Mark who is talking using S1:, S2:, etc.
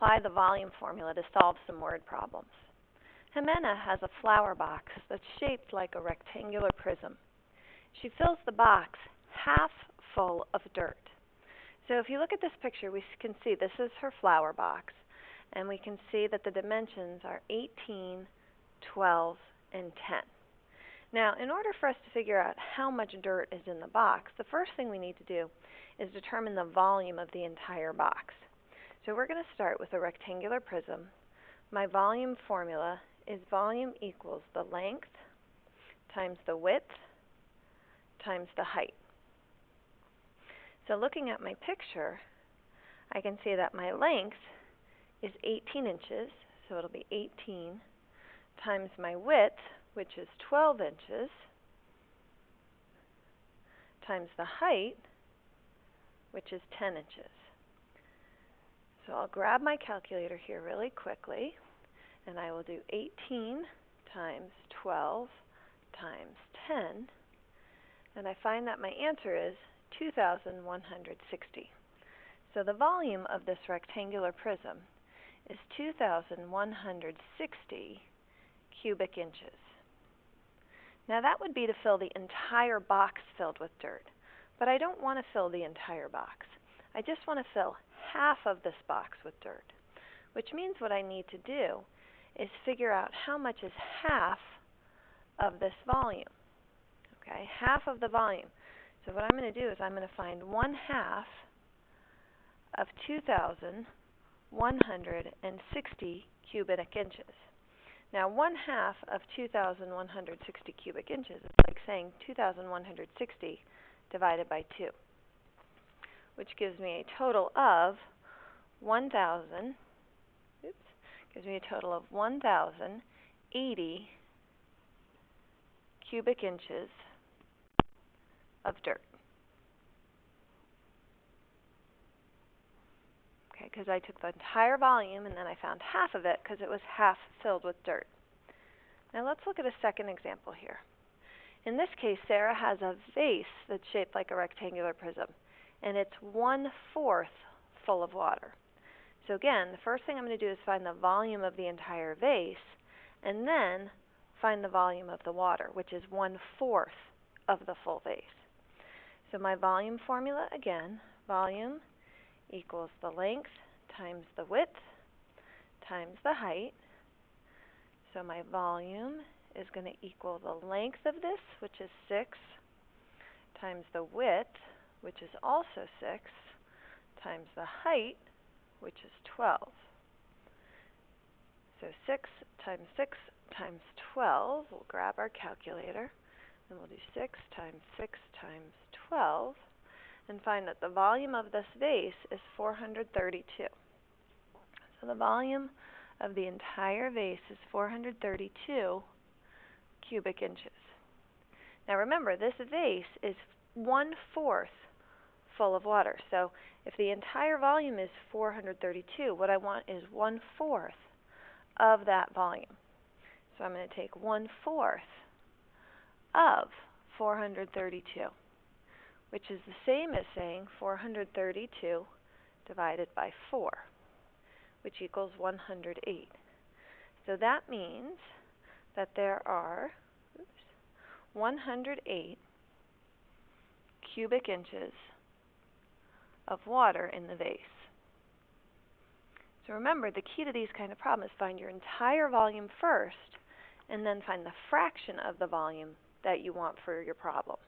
S1: apply the volume formula to solve some word problems. Jimena has a flower box that's shaped like a rectangular prism. She fills the box half full of dirt. So if you look at this picture, we can see this is her flower box, and we can see that the dimensions are 18, 12, and 10. Now, in order for us to figure out how much dirt is in the box, the first thing we need to do is determine the volume of the entire box. So we're going to start with a rectangular prism. My volume formula is volume equals the length times the width times the height. So looking at my picture, I can see that my length is 18 inches, so it'll be 18 times my width, which is 12 inches, times the height, which is 10 inches. So I'll grab my calculator here really quickly, and I will do 18 times 12 times 10, and I find that my answer is 2,160. So the volume of this rectangular prism is 2,160 cubic inches. Now that would be to fill the entire box filled with dirt, but I don't want to fill the entire box. I just want to fill half of this box with dirt, which means what I need to do is figure out how much is half of this volume. Okay, half of the volume. So what I'm going to do is I'm going to find 1/2 of 2,160 cubic inches. Now 1/2 of 2,160 cubic inches is like saying 2,160 divided by 2, which gives me a total of 1,080 cubic inches of dirt. Okay, because I took the entire volume and then I found half of it because it was half filled with dirt. Now let's look at a second example here. In this case, Sarah has a vase that's shaped like a rectangular prism, and it's 1/4 full of water. So again, the first thing I'm going to do is find the volume of the entire vase, and then find the volume of the water, which is 1/4 of the full vase. So my volume formula, again, volume equals the length times the width times the height. So my volume is going to equal the length of this, which is 6, times the width, which is also 6, times the height, which is 12. So 6 times 6 times 12, we'll grab our calculator, and we'll do 6 times 6 times 12, and find that the volume of this vase is 432. So the volume of the entire vase is 432 cubic inches. Now remember, this vase is 1/4 full of water. So if the entire volume is 432, what I want is 1/4 of that volume. So I'm going to take 1/4 of 432, which is the same as saying 432 divided by 4, which equals 108. So that means that there are 108 cubic inches of water in the vase. So remember, the key to these kind of problems is find your entire volume first, and then find the fraction of the volume that you want for your problem.